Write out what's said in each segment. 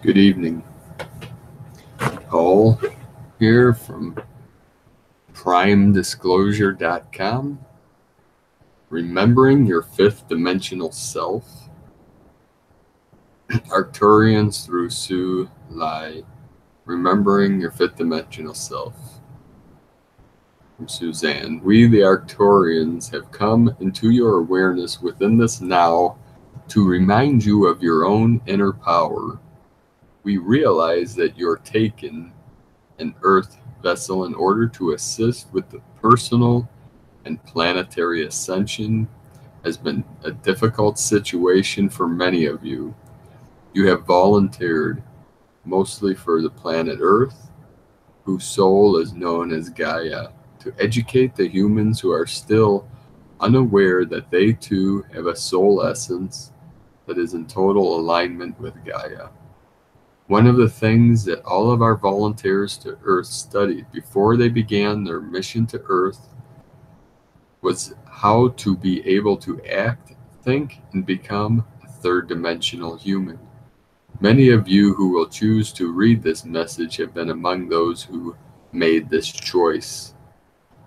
Good evening. Paul here from primedisclosure.com. Remembering your fifth dimensional self. Arcturians through Sue Lai. Remembering your fifth dimensional self. From Suzanne. We, the Arcturians, have come into your awareness within this now to remind you of your own inner power. We realize that you're taken an Earth vessel in order to assist with the personal and planetary ascension has been a difficult situation for many of you. You have volunteered, mostly for the planet Earth, whose soul is known as Gaia, to educate the humans who are still unaware that they too have a soul essence that is in total alignment with Gaia. One of the things that all of our volunteers to Earth studied before they began their mission to Earth was how to be able to act, think, and become a third-dimensional human. Many of you who will choose to read this message have been among those who made this choice.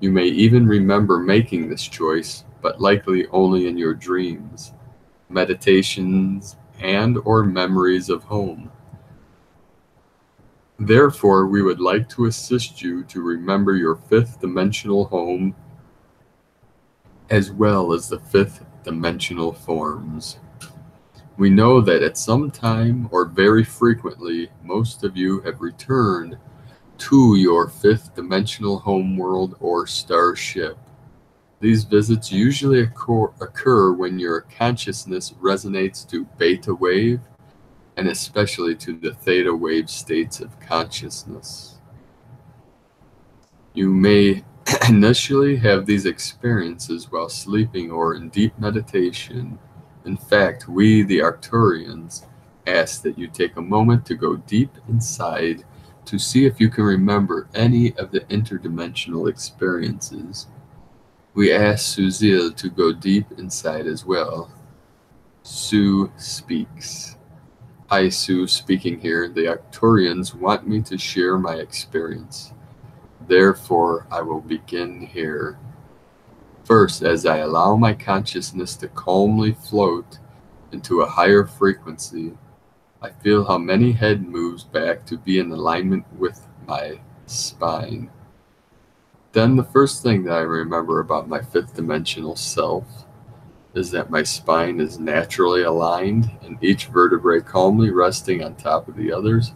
You may even remember making this choice, but likely only in your dreams, meditations, and/or memories of home. Therefore, we would like to assist you to remember your fifth dimensional home as well as the fifth dimensional forms. We know that at some time or very frequently, most of you have returned to your fifth dimensional homeworld or starship. These visits usually occur when your consciousness resonates to beta wave and especially to the theta wave states of consciousness. You may initially have these experiences while sleeping or in deep meditation. In fact, we, the Arcturians, ask that you take a moment to go deep inside to see if you can remember any of the interdimensional experiences. We ask Suzille to go deep inside as well. Sue speaks. Hi, Sue speaking here. The Arcturians want me to share my experience. Therefore, I will begin here. First, as I allow my consciousness to calmly float into a higher frequency, I feel how many head moves back to be in alignment with my spine. Then the first thing that I remember about my fifth dimensional self is that my spine is naturally aligned and each vertebrae calmly resting on top of the others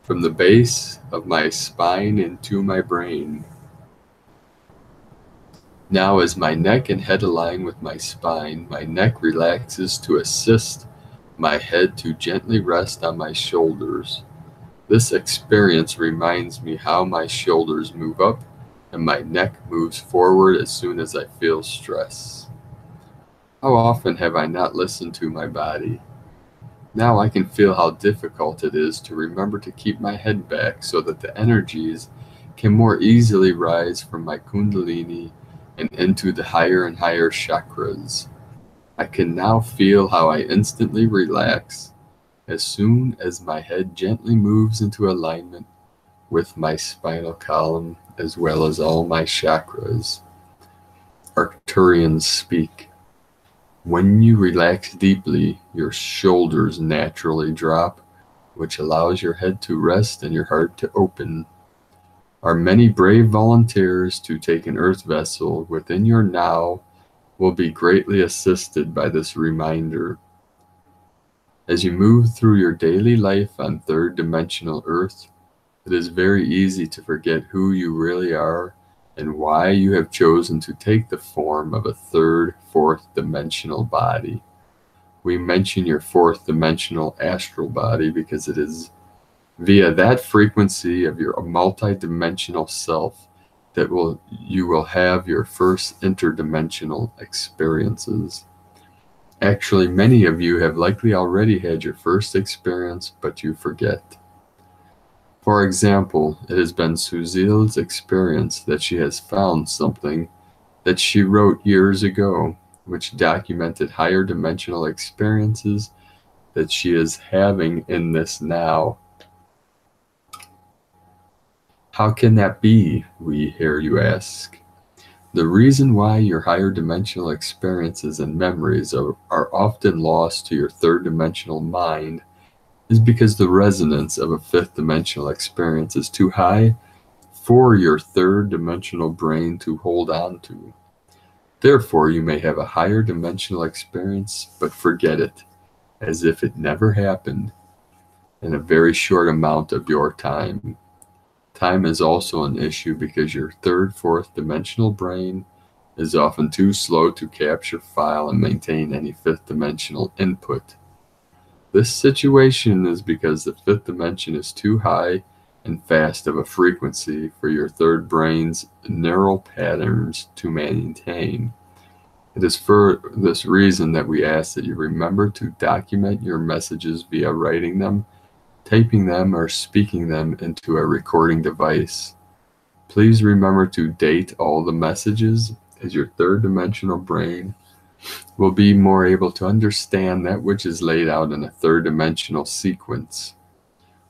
from the base of my spine into my brain. Now as my neck and head align with my spine, my neck relaxes to assist my head to gently rest on my shoulders. This experience reminds me how my shoulders move up and my neck moves forward as soon as I feel stress. How often have I not listened to my body? Now I can feel how difficult it is to remember to keep my head back so that the energies can more easily rise from my kundalini and into the higher and higher chakras. I can now feel how I instantly relax as soon as my head gently moves into alignment with my spinal column as well as all my chakras. Arcturians speak. When you relax deeply, your shoulders naturally drop, which allows your head to rest and your heart to open. Our many brave volunteers to take an earth vessel within your now will be greatly assisted by this reminder. As you move through your daily life on third-dimensional Earth, it is very easy to forget who you really are and why you have chosen to take the form of a third, fourth-dimensional body. We mention your fourth-dimensional astral body because it is via that frequency of your multi-dimensional self that you will have your first interdimensional experiences. Actually, many of you have likely already had your first experience, but you forget. For example, it has been Suzille's experience that she has found something that she wrote years ago, which documented higher dimensional experiences that she is having in this now. How can that be, we hear you ask? The reason why your higher dimensional experiences and memories are often lost to your third dimensional mind is because the resonance of a fifth dimensional experience is too high for your third dimensional brain to hold on to. Therefore, you may have a higher dimensional experience but forget it, as if it never happened, in a very short amount of your time. Time is also an issue because your third, fourth dimensional brain is often too slow to capture, file, and maintain any fifth dimensional input. This situation is because the fifth dimension is too high and fast of a frequency for your third brain's neural patterns to maintain. It is for this reason that we ask that you remember to document your messages via writing them, typing them, or speaking them into a recording device. Please remember to date all the messages, as your third dimensional brain will be more able to understand that which is laid out in a third dimensional sequence.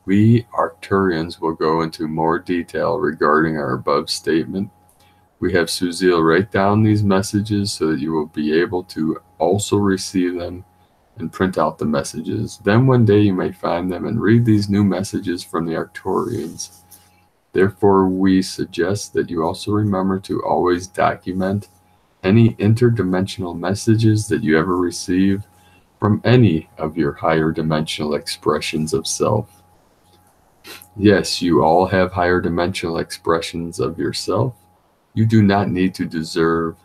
We Arcturians will go into more detail regarding our above statement. We have Suzille write down these messages so that you will be able to also receive them and print out the messages. Then one day you may find them and read these new messages from the Arcturians. Therefore, we suggest that you also remember to always document any interdimensional messages that you ever receive from any of your higher dimensional expressions of self. Yes, you all have higher dimensional expressions of yourself. You do not need to deserve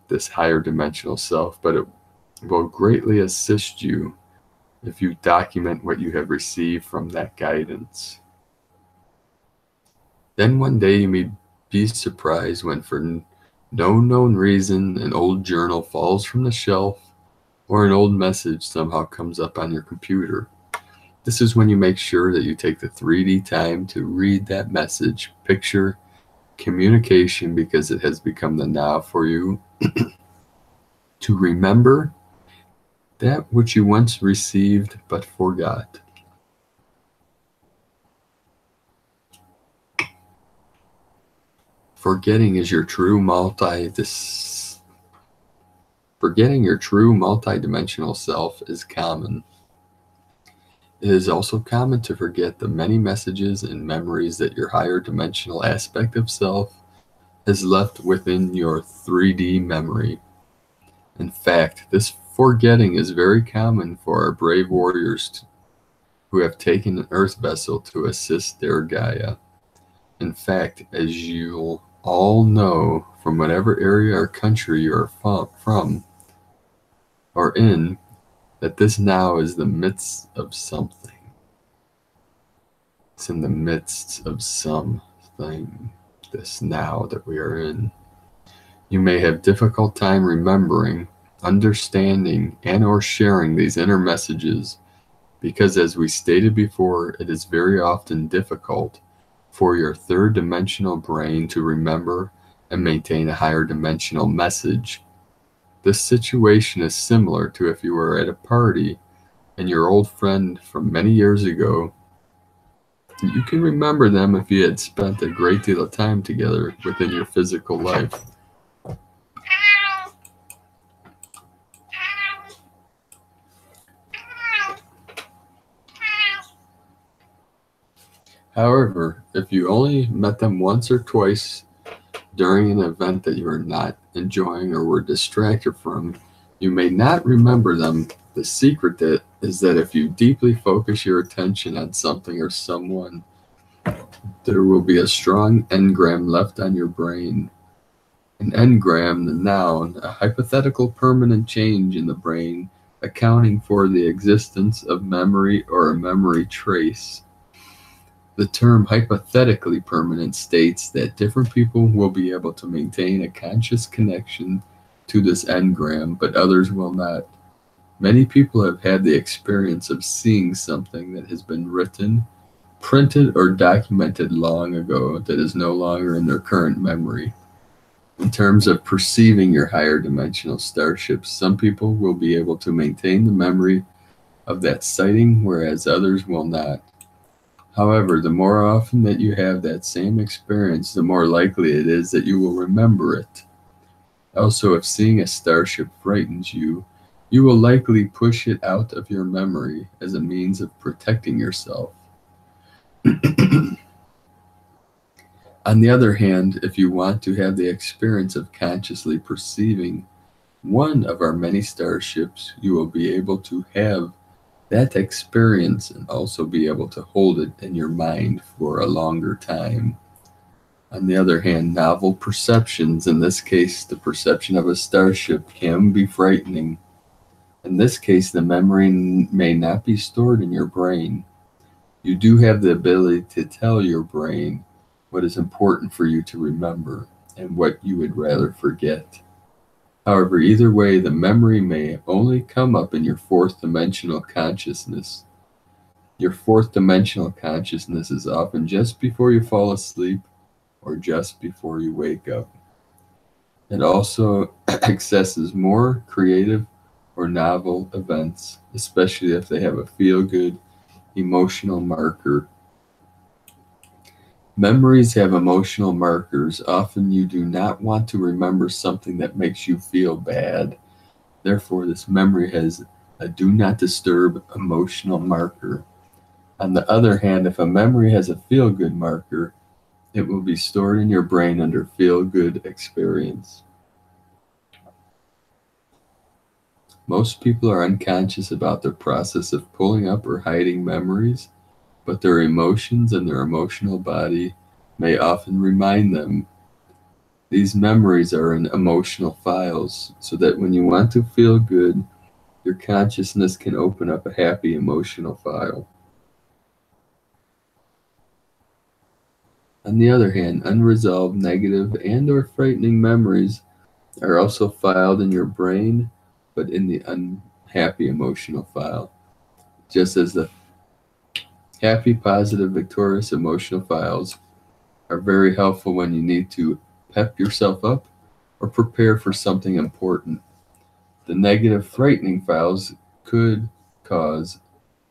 this higher dimensional self, but it will greatly assist you if you document what you have received from that guidance. Then one day you may be surprised when, for no known reason, an old journal falls from the shelf or an old message somehow comes up on your computer. This is when you make sure that you take the 3D time to read that message, picture, communication, because it has become the now for you, to remember that which you once received but forgot. Forgetting your true multidimensional self is common. It is also common to forget the many messages and memories that your higher dimensional aspect of self has left within your 3D memory. In fact, this forgetting is very common for our brave warriors who have taken an earth vessel to assist their Gaia. In fact, as you'll all know from whatever area or country you are from or in, that this now is the midst of something. It's in the midst of something, this now that we are in. You may have difficult time remembering, understanding, and or sharing these inner messages because, as we stated before, it is very often difficult for your third dimensional brain to remember and maintain a higher dimensional message. This situation is similar to if you were at a party and your old friend from many years ago, you can remember them if you had spent a great deal of time together within your physical life. However, if you only met them once or twice during an event that you are not enjoying or were distracted from, you may not remember them. The secret is that if you deeply focus your attention on something or someone, there will be a strong engram left on your brain. An engram, the noun, a hypothetical permanent change in the brain, accounting for the existence of memory or a memory trace. The term hypothetically permanent states that different people will be able to maintain a conscious connection to this engram, but others will not. Many people have had the experience of seeing something that has been written, printed, or documented long ago that is no longer in their current memory. In terms of perceiving your higher dimensional starships, some people will be able to maintain the memory of that sighting, whereas others will not. However, the more often that you have that same experience, the more likely it is that you will remember it. Also, if seeing a starship frightens you, you will likely push it out of your memory as a means of protecting yourself. On the other hand, if you want to have the experience of consciously perceiving one of our many starships, you will be able to have that experience and also be able to hold it in your mind for a longer time. On the other hand, novel perceptions, in this case the perception of a starship, can be frightening. In this case, the memory may not be stored in your brain. You do have the ability to tell your brain what is important for you to remember and what you would rather forget. However, either way, the memory may only come up in your fourth dimensional consciousness. Your fourth dimensional consciousness is often just before you fall asleep or just before you wake up. It also accesses more creative or novel events, especially if they have a feel-good emotional marker. Memories have emotional markers. Often you do not want to remember something that makes you feel bad. Therefore, this memory has a do not disturb emotional marker. On the other hand, if a memory has a feel-good marker, it will be stored in your brain under feel-good experience. Most people are unconscious about their process of pulling up or hiding memories, but their emotions and their emotional body may often remind them. These memories are in emotional files, so that when you want to feel good, your consciousness can open up a happy emotional file. On the other hand, unresolved negative and/or frightening memories are also filed in your brain, but in the unhappy emotional file. Just as the happy, positive, victorious emotional files are very helpful when you need to pep yourself up or prepare for something important, the negative, frightening files could cause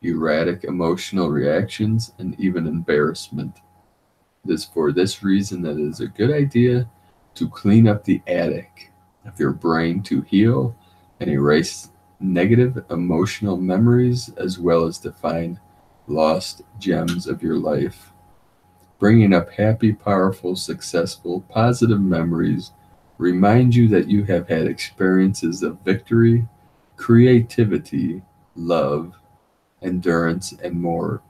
erratic emotional reactions and even embarrassment. It is for this reason that it is a good idea to clean up the attic of your brain to heal and erase negative emotional memories, as well as to find lost gems of your life. Bringing up happy, powerful, successful, positive memories remind you that you have had experiences of victory, creativity, love, endurance, and more.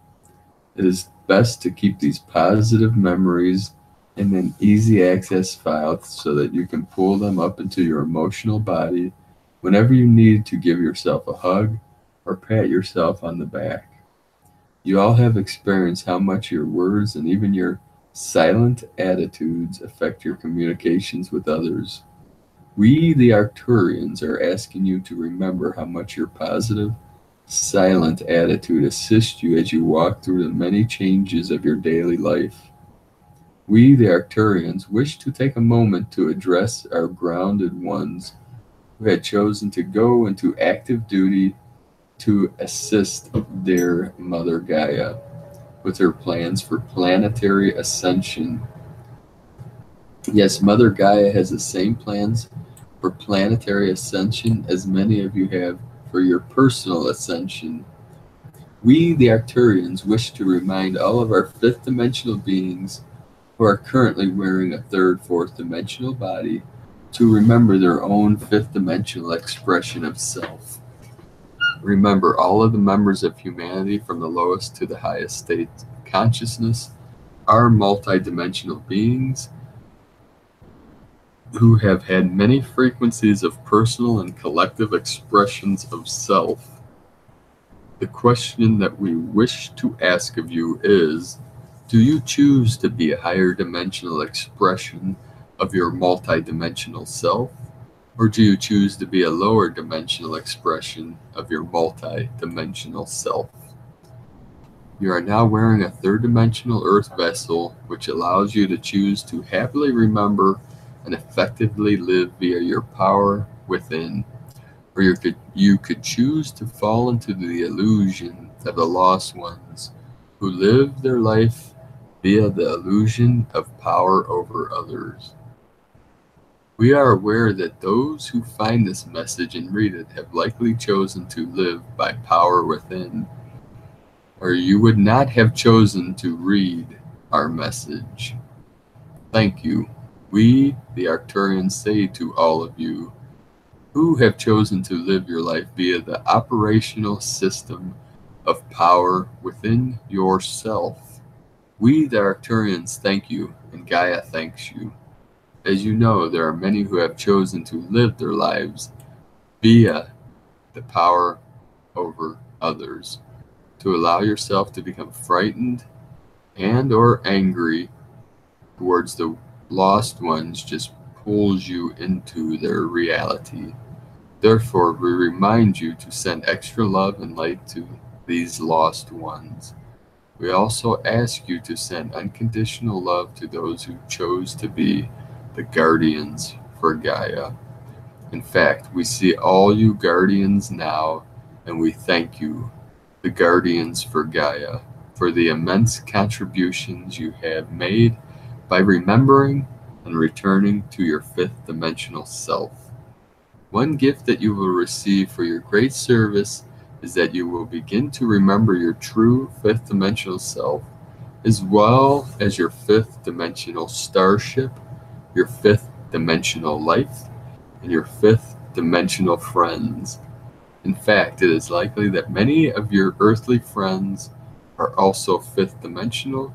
It is best to keep these positive memories in an easy access file so that you can pull them up into your emotional body whenever you need to give yourself a hug or pat yourself on the back. You all have experienced how much your words and even your silent attitudes affect your communications with others. We, the Arcturians, are asking you to remember how much your positive, silent attitude assists you as you walk through the many changes of your daily life. We, the Arcturians, wish to take a moment to address our grounded ones who had chosen to go into active duty to assist their Mother Gaia with her plans for planetary ascension. Yes, Mother Gaia has the same plans for planetary ascension as many of you have for your personal ascension. We, the Arcturians, wish to remind all of our fifth dimensional beings who are currently wearing a third, fourth dimensional body to remember their own fifth dimensional expression of self. Remember, all of the members of humanity, from the lowest to the highest state of consciousness, are multidimensional beings who have had many frequencies of personal and collective expressions of self. The question that we wish to ask of you is, do you choose to be a higher dimensional expression of your multidimensional self? Or do you choose to be a lower dimensional expression of your multi-dimensional self? You are now wearing a third-dimensional earth vessel, which allows you to choose to happily remember and effectively live via your power within. Or you could choose to fall into the illusion of the lost ones who live their life via the illusion of power over others. We are aware that those who find this message and read it have likely chosen to live by power within, or you would not have chosen to read our message. Thank you. We, the Arcturians, say to all of you who have chosen to live your life via the operational system of power within yourself. We, the Arcturians, thank you, and Gaia thanks you. As you know, there are many who have chosen to live their lives via the power over others. To allow yourself to become frightened and or angry towards the lost ones just pulls you into their reality. Therefore, we remind you to send extra love and light to these lost ones. We also ask you to send unconditional love to those who chose to be the guardians for Gaia. In fact, we see all you guardians now, and we thank you, the guardians for Gaia, for the immense contributions you have made by remembering and returning to your fifth dimensional self. One gift that you will receive for your great service is that you will begin to remember your true fifth dimensional self, as well as your fifth dimensional starship, your fifth dimensional life, and your fifth dimensional friends. In fact, it is likely that many of your earthly friends are also fifth dimensional,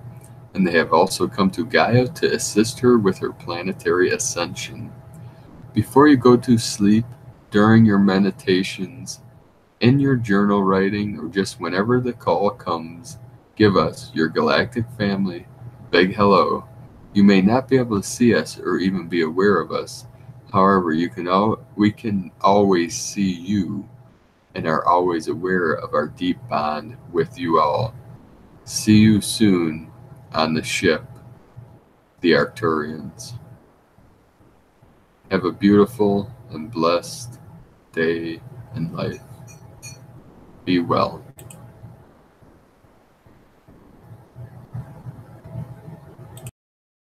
and they have also come to Gaia to assist her with her planetary ascension. Before you go to sleep, during your meditations, in your journal writing, or just whenever the call comes, give us, your galactic family, a big hello. You may not be able to see us or even be aware of us. However, we can always see you and are always aware of our deep bond with you all. See you soon on the ship, the Arcturians. Have a beautiful and blessed day and life. Be well.